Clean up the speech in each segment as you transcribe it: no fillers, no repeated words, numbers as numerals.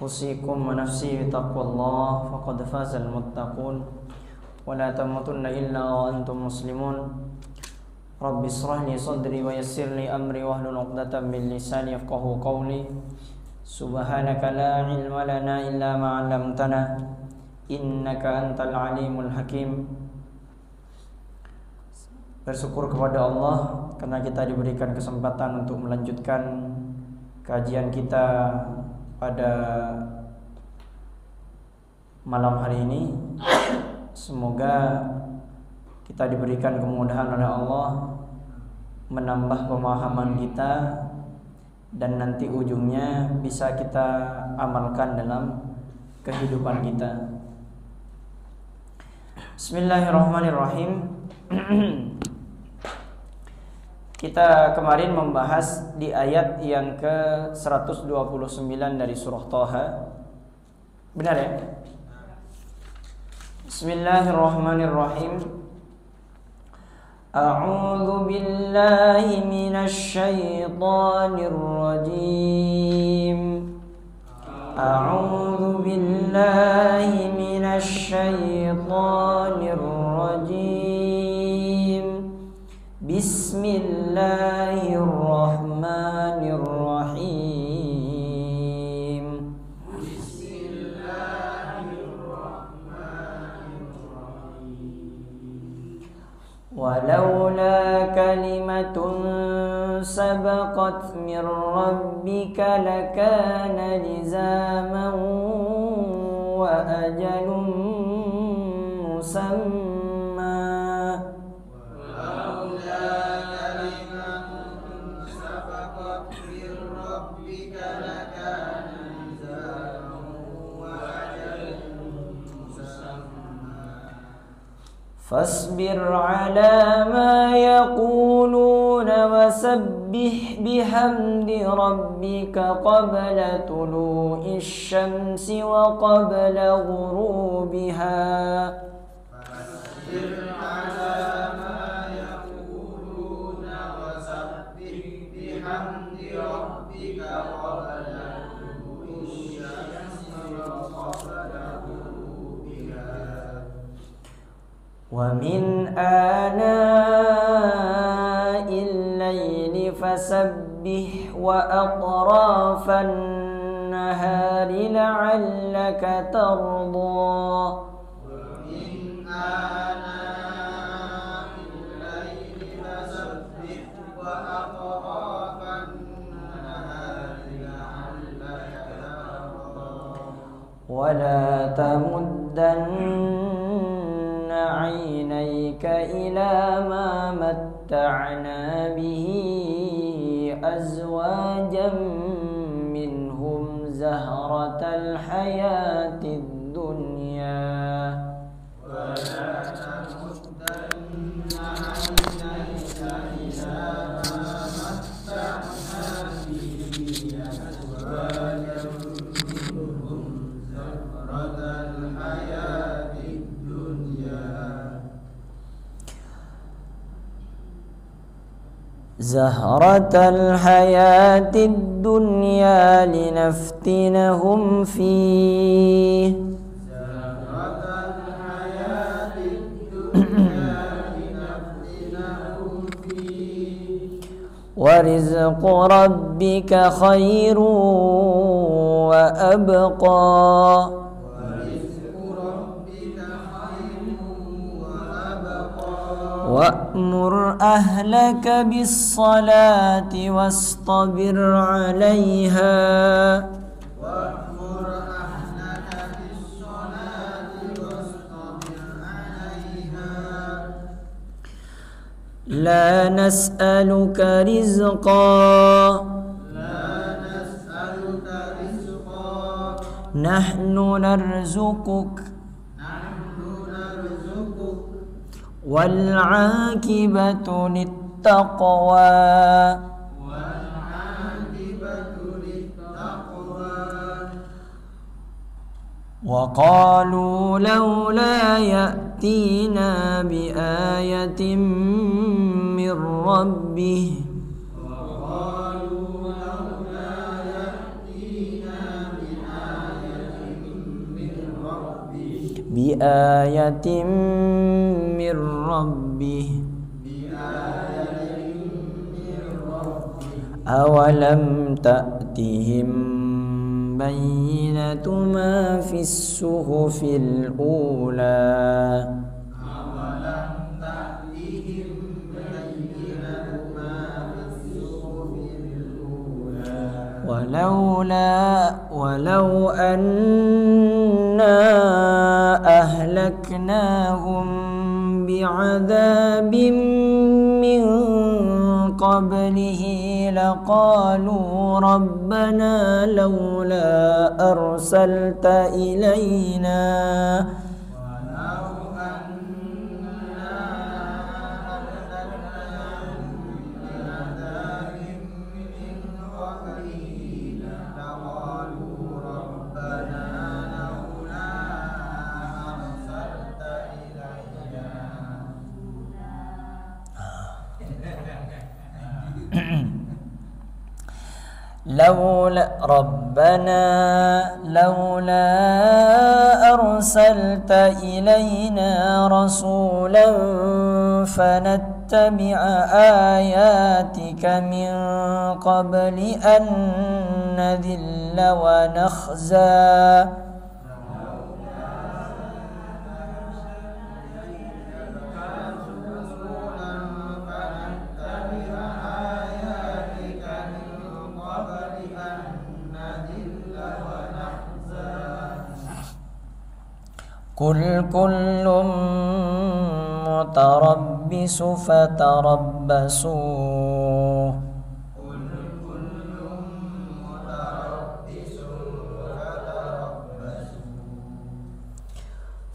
أوصيكم ونفسي بتقوى الله فقد فاز المتقون ولا تموتن إلا وأنتم مسلمون رب اشرح لي صدري ويسر لي أمري واحلل عقدة من لساني يفقهوا قولي سبحانك لا علم لنا إلا ما علمتنا إنك أنت العليم الحكيم. Bersyukur kepada Allah karena kita diberikan kesempatan untuk melanjutkan kajian kita pada malam hari ini. Semoga kita diberikan kemudahan oleh Allah, menambah pemahaman kita, dan nanti ujungnya bisa kita amalkan dalam kehidupan kita. Bismillahirrahmanirrahim. Kita kemarin membahas di ayat yang ke-129 dari surah Thaha. Benar ya? Bismillahirrahmanirrahim. A'udzu billahi minasy syaithanir rajim. A'udzu billahi minasy syaithanir rajim. Bismillahirrahmanirrahim. Walaula kalimatun sabaqat min rabbika lakana lizaman wa ajalun musamma. Fasbir ala ma yaquluna wasabbih bihamdi rabbika qabla tulu'i syamsi wa qabla ghurubiha. Fasbir ala ma yaquluna wasabbih bihamdi rabbika qabla tulu'i syamsi wa qabla wa min ana'il layli fasabbih wa atrafan nahari la'allaka tarda. Wa min ana'il layli fasabbih wa atrafan nahari la'allaka tarda. Wa la tamuddanna عينيك إلى ما متعنا به أزواجا منهم زهرة الحياة الدنيا ولا تمدن عينيك إلى ما متعنا به أزواجا منهم زهرة الحياة زهرة الحياة الدنيا لنفتنهم فيه زهرة الحياة الدنيا لنفتنهم فيه ورزق ربك خير وأبقى وأمر أهلك بالصلاة واصطبر عليها وأمر أهلك بالصلاة واصطبر عليها لا نسألك رزقا نحن نرزقك والعاقبة للتقوى وقالوا لولا يأتينا بآية من ربه وقالوا لولا يأتينا بآية biayatin mir rabbih awalam ta'tihim bayyinatu ma fis suhufil ula walau anna ahlaknahum bi'adzabin min qablihi laqalu rabbana laula arsalta ilayna ربنا لولا أرسلت إلينا رسولا فنتبع آياتك من قبل أن نذل ونخزى قل كل متربص فتربصوا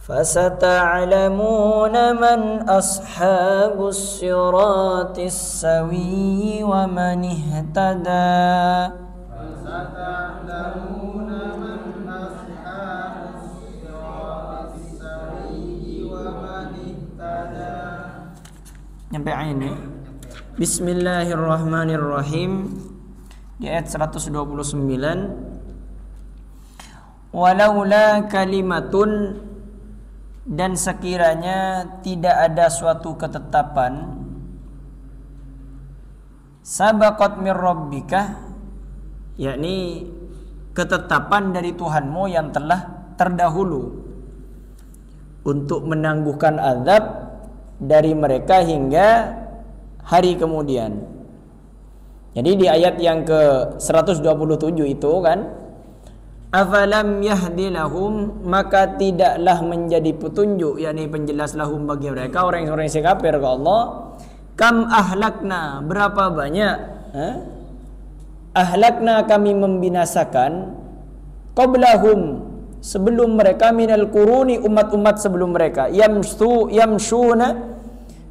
فستعلمون من أصحاب الصراط السوي ومن اهتدى Nyampe ini. Bismillahirrahmanirrahim. Di ayat 129. Walaula kalimatun, dan sekiranya tidak ada suatu ketetapan, sabaqat mir rabbika, yakni ketetapan dari Tuhanmu yang telah terdahulu untuk menangguhkan azab dari mereka hingga hari kemudian. Jadi di ayat yang ke 127 itu kan, afalam yahdilahum, maka tidaklah menjadi petunjuk, yakni penjelas lahum bagi mereka orang-orang yang kafir ke Allah, kam ahlakna, berapa banyak ahlakna, kami membinasakan, qablahum, sebelum mereka, minal quruni, umat-umat sebelum mereka, yamshuna,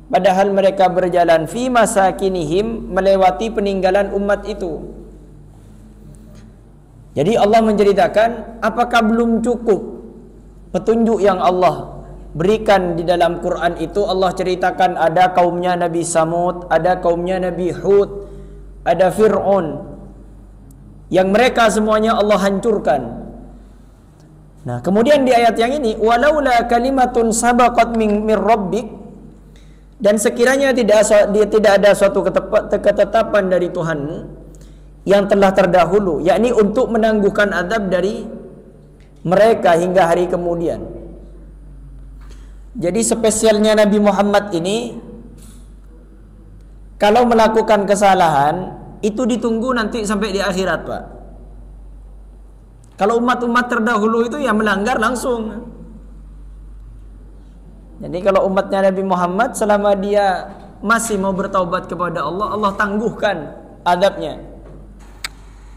padahal mereka berjalan, fi masakinihim, melewati peninggalan umat itu. Jadi Allah menceritakan, apakah belum cukup petunjuk yang Allah berikan di dalam Quran itu? Allah ceritakan ada kaumnya Nabi Samud, ada kaumnya Nabi Hud, ada Fir'aun, yang mereka semuanya Allah hancurkan. Nah, kemudian di ayat yang ini, walaula kalimatun sabaqat min rabbik, dan sekiranya tidak ada suatu ketetapan dari Tuhanmu yang telah terdahulu, yakni untuk menangguhkan azab dari mereka hingga hari kemudian. Jadi spesialnya Nabi Muhammad ini, kalau melakukan kesalahan itu ditunggu nanti sampai di akhirat, Pak. Kalau umat-umat terdahulu itu ya melanggar langsung. Jadi kalau umatnya Nabi Muhammad, selama dia masih mau bertaubat kepada Allah, Allah tangguhkan adabnya.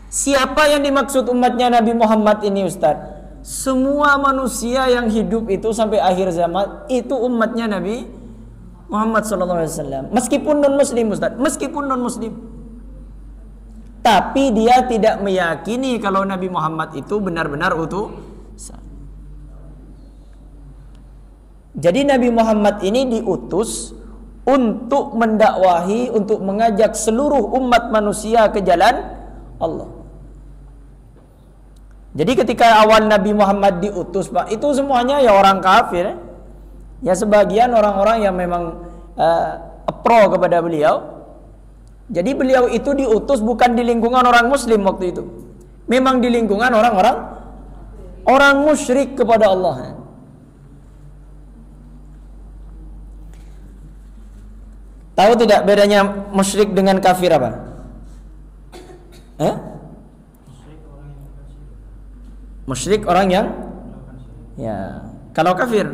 Siapa yang dimaksud umatnya Nabi Muhammad ini, Ustaz? Semua manusia yang hidup itu sampai akhir zaman itu umatnya Nabi Muhammad SAW. Meskipun non-muslim, Ustaz, meskipun non-muslim, tapi dia tidak meyakini kalau Nabi Muhammad itu benar-benar utusan. Jadi Nabi Muhammad ini diutus untuk mendakwahi, untuk mengajak seluruh umat manusia ke jalan Allah. Jadi ketika awal Nabi Muhammad diutus, Pak, itu semuanya ya orang kafir. Ya sebagian orang-orang yang memang pro kepada beliau. Jadi beliau itu diutus bukan di lingkungan orang muslim waktu itu. Memang di lingkungan orang musyrik kepada Allah. Tahu tidak bedanya musyrik dengan kafir apa? Musyrik orang yang ya. Kalau kafir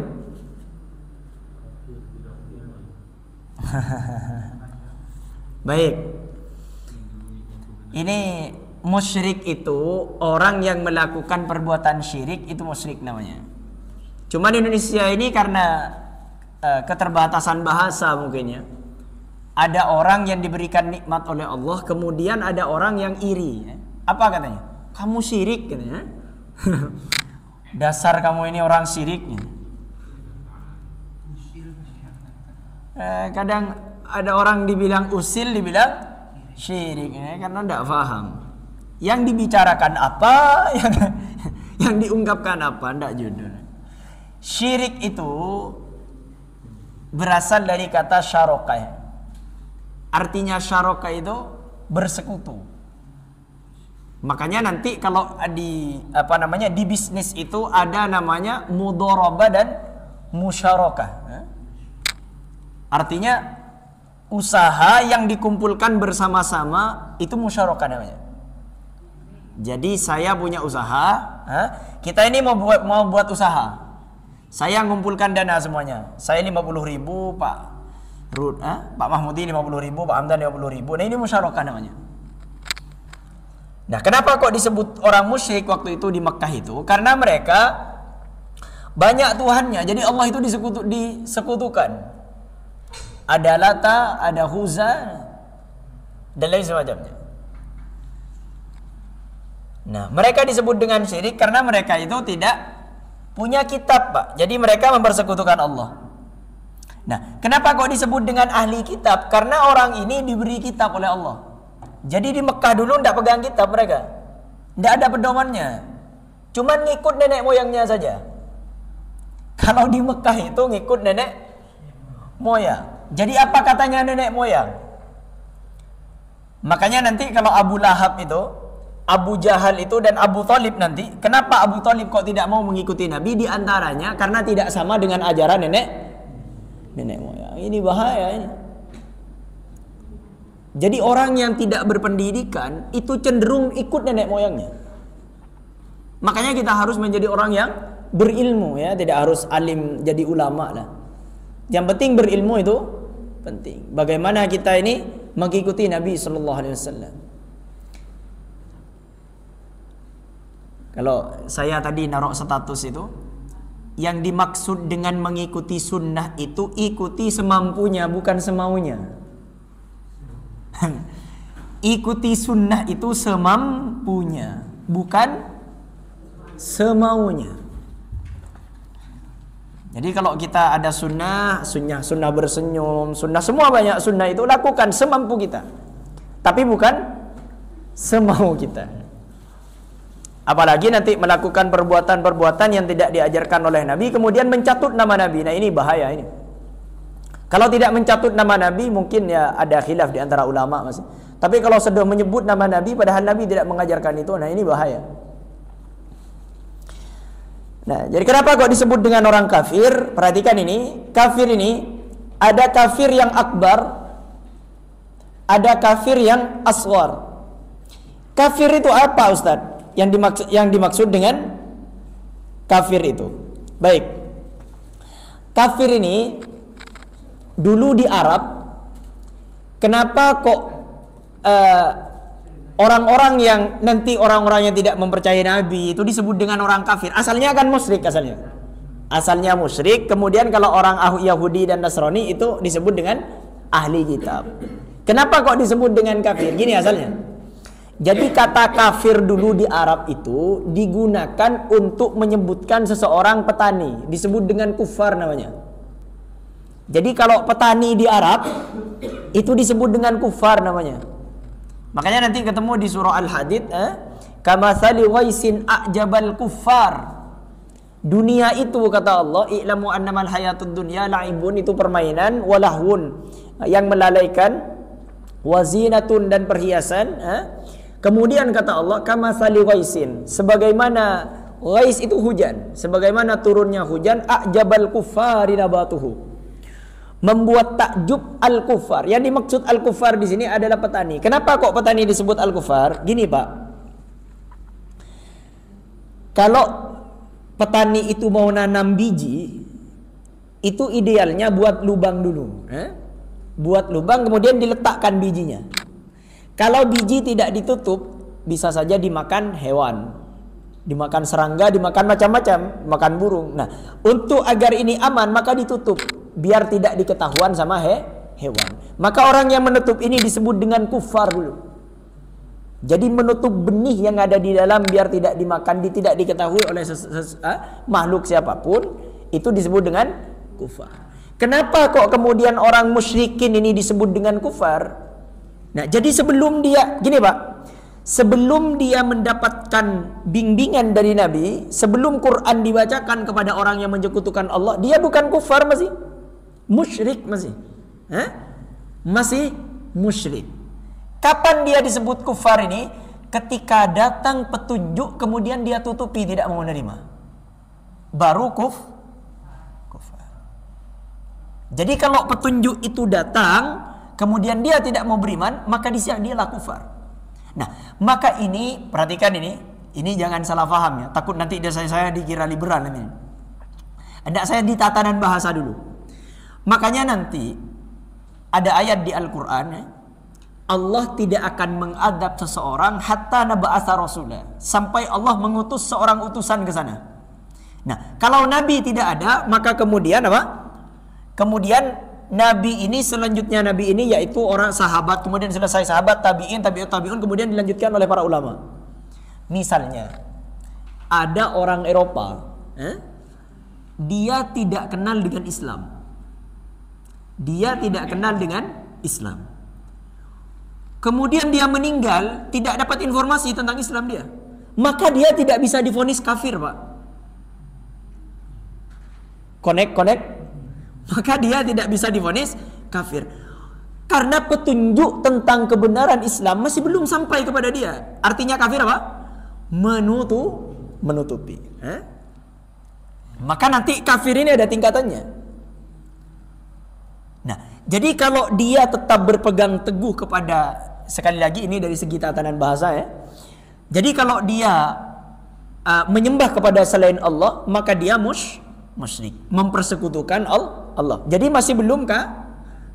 baik. Ini musyrik itu orang yang melakukan perbuatan syirik, itu musyrik namanya. Cuma di Indonesia ini karena keterbatasan bahasa mungkin ya. Ada orang yang diberikan nikmat oleh Allah, kemudian ada orang yang iri. Apa katanya? Kamu syirik katanya. Dasar kamu ini orang syirik. Kadang ada orang dibilang usil, dibilang syirik karena tidak paham. Yang dibicarakan apa, yang diungkapkan apa, tidak judul. Syirik itu berasal dari kata syarokah. Artinya syarokah itu bersekutu. Makanya nanti kalau di di bisnis itu ada namanya mudharabah dan musyarakah. Artinya usaha yang dikumpulkan bersama-sama itu musyarakah namanya. Jadi saya punya usaha, kita ini mau buat usaha. Saya mengumpulkan dana semuanya. Saya 50.000, Pak Rud, Pak Mahmudi 50.000, Pak Hamdan 50.000. Nah ini musyarakah namanya. Nah kenapa kok disebut orang musyrik waktu itu di Mekah itu? Karena mereka banyak tuhannya. Jadi Allah itu disekutukan. Ada Lata, ada Uzza, dan lain semacamnya. Nah mereka disebut dengan syirik karena mereka itu tidak punya kitab, Pak. Jadi mereka mempersekutukan Allah. Nah, kenapa kok disebut dengan ahli kitab? Karena orang ini diberi kitab oleh Allah. Jadi di Mekah dulu tidak pegang kitab mereka. Tidak ada pedomannya. Cuman ngikut nenek moyangnya saja. Kalau di Mekah itu ngikut nenek moyang. Jadi apa katanya nenek moyang? Makanya nanti kalau Abu Lahab itu, Abu Jahal itu dan Abu Thalib nanti, kenapa Abu Thalib kok tidak mau mengikuti Nabi? Di antaranya karena tidak sama dengan ajaran nenek moyang. Ini bahaya ini. Jadi orang yang tidak berpendidikan itu cenderung ikut nenek moyangnya. Makanya kita harus menjadi orang yang berilmu ya, tidak harus alim jadi ulama lah. Yang penting berilmu itu penting. Bagaimana kita ini mengikuti Nabi sallallahu alaihi wasallam. Kalau saya tadi naruh status itu, yang dimaksud dengan mengikuti sunnah itu ikuti semampunya, bukan semaunya. Ikuti sunnah itu semampunya, bukan semaunya. Jadi kalau kita ada sunnah bersenyum, sunnah semua banyak sunnah itu lakukan semampu kita. Tapi bukan semau kita. Apalagi nanti melakukan perbuatan-perbuatan yang tidak diajarkan oleh Nabi, kemudian mencatut nama Nabi. Nah ini bahaya ini. Kalau tidak mencatut nama Nabi, mungkin ya ada khilaf di antara ulama masih. Tapi kalau sudah menyebut nama Nabi, padahal Nabi tidak mengajarkan itu, nah ini bahaya. Nah, jadi kenapa kok disebut dengan orang kafir? Perhatikan ini, kafir ini ada kafir yang akbar, ada kafir yang asghar. Kafir itu apa, Ustaz? Yang dimaksud dengan kafir itu. Baik. Kafir ini dulu di Arab, kenapa kok orang-orang yang nanti orang-orang yang tidak mempercayai Nabi itu disebut dengan orang kafir? Asalnya kan musyrik asalnya musyrik. Kemudian kalau orang Yahudi dan Nasrani itu disebut dengan ahli kitab. Kenapa kok disebut dengan kafir? Gini asalnya. Jadi kata kafir dulu di Arab itu digunakan untuk menyebutkan seseorang petani, disebut dengan kufar namanya. Jadi kalau petani di Arab itu disebut dengan kufar namanya. Makanya nanti ketemu di surah Al-Hadid, Kamathali ghaisin a'jabal kuffar. Dunia itu kata Allah, i'lamu annamal hayatud dunya la'ibun, itu permainan, walahun yang melalaikan, wazinatun dan perhiasan. Kemudian kata Allah, kamathali ghaisin, sebagaimana ghais itu hujan, sebagaimana turunnya hujan, a'jabal kuffari nabatuhu, membuat takjub al-kuffar. Yang dimaksud al-kuffar di sini adalah petani. Kenapa kok petani disebut al-kuffar? Gini Pak, kalau petani itu mau nanam biji, itu idealnya buat lubang dulu, buat lubang kemudian diletakkan bijinya. Kalau biji tidak ditutup, bisa saja dimakan hewan, dimakan serangga, dimakan macam-macam, makan burung. Nah, untuk agar ini aman maka ditutup, biar tidak diketahuan sama hewan. Maka orang yang menutup ini disebut dengan kufar dulu. Jadi menutup benih yang ada di dalam biar tidak dimakan, tidak diketahui oleh makhluk siapapun, itu disebut dengan kufar. Kenapa kok kemudian orang musyrikin ini disebut dengan kufar? Nah, jadi sebelum dia, gini Pak, sebelum dia mendapatkan bimbingan dari Nabi, sebelum Quran dibacakan kepada orang yang menyekutukan Allah, dia bukan kufar, masih musyrik, masih musyrik. Kapan dia disebut kufar ini? Ketika datang petunjuk kemudian dia tutupi, tidak mau menerima, baru kufar. Jadi kalau petunjuk itu datang kemudian dia tidak mau beriman, maka dialah kufar. Nah, maka ini perhatikan ini jangan salah paham ya. Takut nanti saya dikira liberal ini. Hendak saya di tatanan bahasa dulu. Makanya nanti ada ayat di Al-Qur'an, Allah tidak akan mengadab seseorang hatta naba'atha rasulah, sampai Allah mengutus seorang utusan ke sana. Nah, kalau Nabi tidak ada, maka kemudian apa? Kemudian Nabi ini, selanjutnya Nabi ini yaitu orang sahabat, kemudian selesai sahabat, tabi'in, tabi'ut tabi'un, kemudian dilanjutkan oleh para ulama. Misalnya ada orang Eropa, dia tidak kenal dengan Islam. Dia tidak kenal dengan Islam. Kemudian dia meninggal, tidak dapat informasi tentang Islam dia, maka dia tidak bisa divonis kafir, Pak. Connect. Maka dia tidak bisa divonis kafir. Karena petunjuk tentang kebenaran Islam masih belum sampai kepada dia. Artinya kafir apa? Menutupi. Maka nanti kafir ini ada tingkatannya. Nah, jadi kalau dia tetap berpegang teguh kepada, sekali lagi ini dari segi tatanan bahasa ya. Jadi kalau dia menyembah kepada selain Allah, maka dia musyrik, mempersekutukan Allah. Jadi masih belum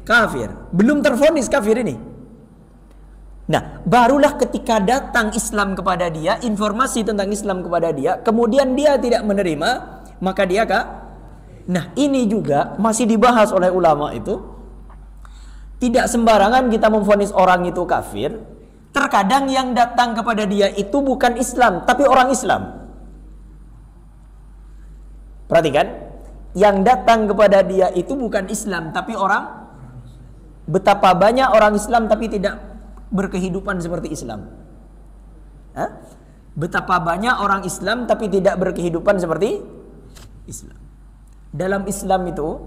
kafir, belum tervonis kafir ini. Nah, barulah ketika datang Islam kepada dia, informasi tentang Islam kepada dia, kemudian dia tidak menerima, maka dia Nah, ini juga masih dibahas oleh ulama itu. Tidak sembarangan kita memvonis orang itu kafir. Terkadang yang datang kepada dia itu bukan Islam, tapi orang Islam. Perhatikan, yang datang kepada dia itu bukan Islam, tapi orang. Betapa banyak orang Islam tapi tidak berkehidupan seperti Islam. Betapa banyak orang Islam tapi tidak berkehidupan seperti Islam. Dalam Islam itu,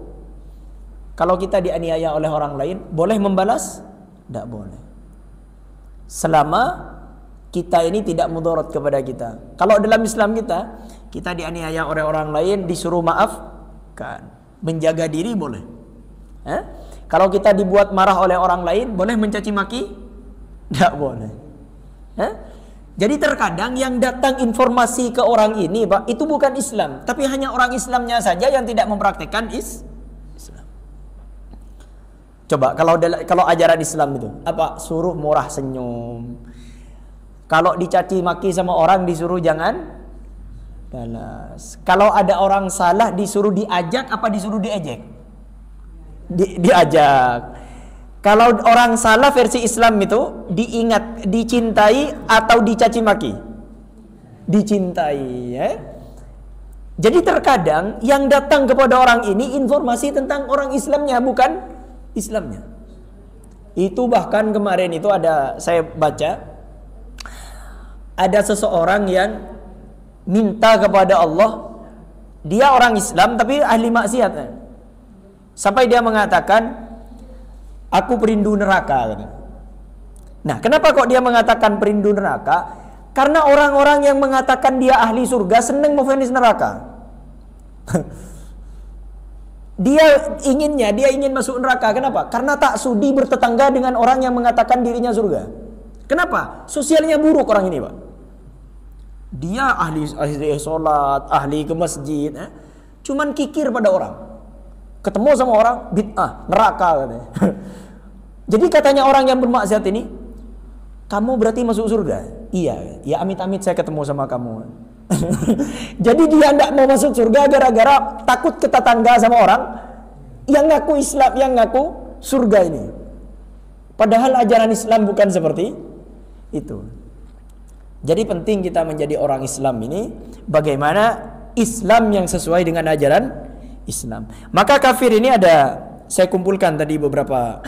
kalau kita dianiaya oleh orang lain, boleh membalas? Tidak boleh. Selama kita ini tidak mudarat kepada kita. Kalau dalam Islam kita dianiaya oleh orang lain, disuruh maafkan, menjaga diri boleh. Kalau kita dibuat marah oleh orang lain, boleh mencaci maki? Tidak boleh. Jadi terkadang yang datang informasi ke orang ini, Pak, itu bukan Islam, tapi hanya orang Islamnya saja yang tidak mempraktikkan Islam. Coba kalau ajaran Islam itu apa? Suruh murah senyum. Kalau dicaci maki sama orang disuruh jangan balas. Kalau ada orang salah disuruh diajak apa disuruh diejek? Diajak. Kalau orang salah versi Islam itu diingat, dicintai atau dicaci maki? Dicintai, ya. Jadi terkadang yang datang kepada orang ini informasi tentang orang Islamnya, bukan Islamnya. Itu bahkan kemarin itu ada saya baca, ada seseorang yang minta kepada Allah, dia orang Islam tapi ahli maksiat. Sampai dia mengatakan, aku perindu neraka. Nah, kenapa kok dia mengatakan perindu neraka? Karena orang-orang yang mengatakan dia ahli surga senang memvonis neraka. Dia ingin masuk neraka. Kenapa? Karena tak sudi bertetangga dengan orang yang mengatakan dirinya surga. Kenapa? Sosialnya buruk orang ini, Pak. Dia ahli sholat, ahli ke masjid, cuman kikir pada orang. Ketemu sama orang, bid'ah, neraka katanya. Jadi katanya orang yang bermaksiat ini, kamu berarti masuk surga? Iya, ya amit-amit saya ketemu sama kamu. Jadi dia tidak mau masuk surga gara-gara takut ketetangga sama orang yang ngaku Islam, yang ngaku surga ini. Padahal ajaran Islam bukan seperti itu. Jadi penting kita menjadi orang Islam ini, bagaimana Islam yang sesuai dengan ajaran Islam. Maka kafir ini ada, saya kumpulkan tadi beberapa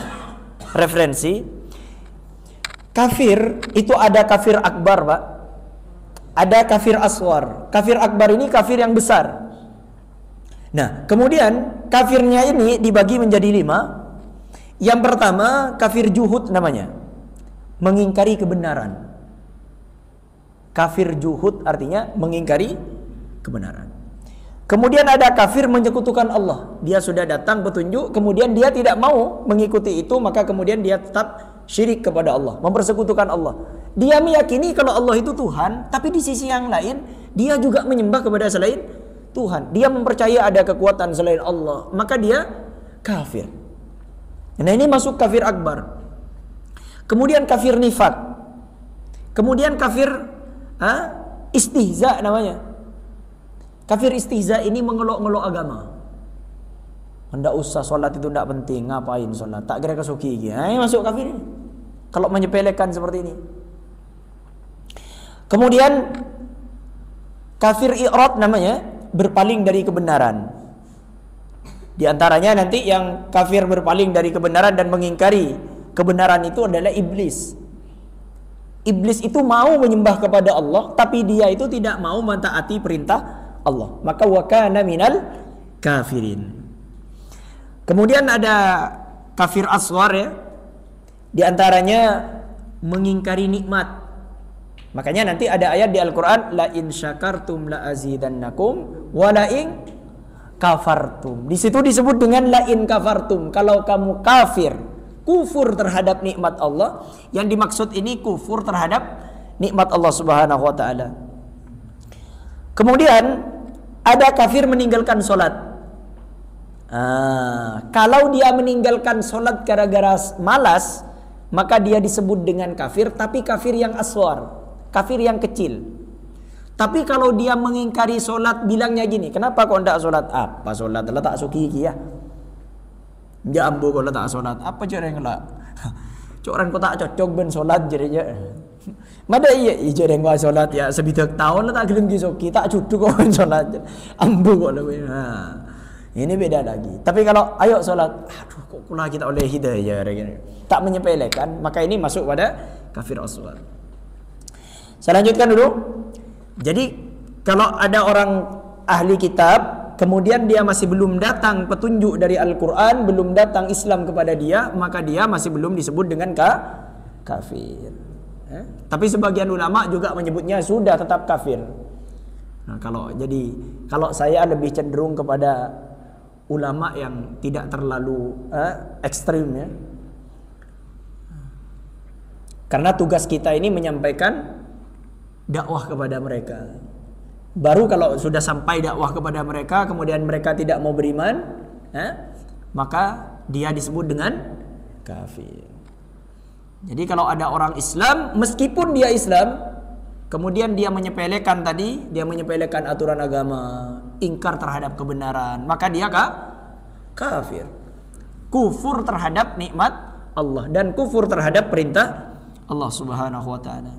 referensi. Kafir itu ada kafir akbar, Pak. Ada kafir aswar. Kafir akbar ini kafir yang besar. Nah, kemudian kafirnya ini dibagi menjadi 5. Yang pertama kafir juhud namanya, mengingkari kebenaran. Kafir juhud artinya mengingkari kebenaran. Kemudian ada kafir menyekutukan Allah. Dia sudah datang petunjuk, kemudian dia tidak mau mengikuti itu, maka kemudian dia tetap syirik kepada Allah, mempersekutukan Allah. Dia meyakini kalau Allah itu Tuhan, tapi di sisi yang lain dia juga menyembah kepada selain Tuhan. Dia mempercayai ada kekuatan selain Allah, maka dia kafir. Nah, ini masuk kafir akbar. Kemudian kafir nifak. Kemudian kafir istihza namanya. Kafir istihza ini mengelok-ngelok agama. Hendak usah sholat itu tidak penting, ngapain sholat? Tak kira kesuki. Ini masuk kafir ini. Kalau menyepelekan seperti ini. Kemudian kafir i'rad namanya, berpaling dari kebenaran. Di antaranya nanti yang kafir berpaling dari kebenaran dan mengingkari kebenaran itu adalah iblis. Iblis itu mau menyembah kepada Allah, tapi dia itu tidak mau mentaati perintah Allah. Maka wa kana minal kafirin. Kemudian ada kafir aswar ya. Di antaranya mengingkari nikmat. Makanya nanti ada ayat di Al-Qur'an, la in syakartum la azidannakum wa la in kafartum. Di situ disebut dengan la in kafartum. Kalau kamu kafir, kufur terhadap nikmat Allah, yang dimaksud ini kufur terhadap nikmat Allah Subhanahu wa taala. Kemudian ada kafir meninggalkan sholat. Kalau dia meninggalkan sholat gara-gara malas, maka dia disebut dengan kafir, tapi kafir yang aswar, kafir yang kecil. Tapi kalau dia mengingkari sholat, bilangnya gini, kenapa kok tidak sholat? Apa sholat? Lah tak suki ya. Ya ambu kok tak sholat. Apa cara yang lah? Coran kok tak cocok ben sholat jadi. Mada iya jarang gua sholat ya sebidak tahun lah tak gelem gisoki tak cuduk kok sholat ambu kok lebih. Ini beda lagi. Tapi kalau ayo sholat, aduh kok kula kita oleh hidayah gini. Tak menyepelekan, maka ini masuk pada kafir aswar. Saya lanjutkan dulu. Jadi kalau ada orang ahli kitab, kemudian dia masih belum datang petunjuk dari Al-Quran, belum datang Islam kepada dia, maka dia masih belum disebut dengan kafir. Tapi sebagian ulama juga menyebutnya sudah tetap kafir. Nah, kalau saya lebih cenderung kepada ulama yang tidak terlalu ekstrim ya. Karena tugas kita ini menyampaikan dakwah kepada mereka. Baru kalau sudah sampai dakwah kepada mereka, kemudian mereka tidak mau beriman, maka dia disebut dengan kafir. Jadi kalau ada orang Islam, meskipun dia Islam, kemudian dia menyepelekan tadi, dia menyepelekan aturan agama, ingkar terhadap kebenaran, maka dia kafir. Kufur terhadap nikmat Allah dan kufur terhadap perintah Allah Subhanahu wa taala.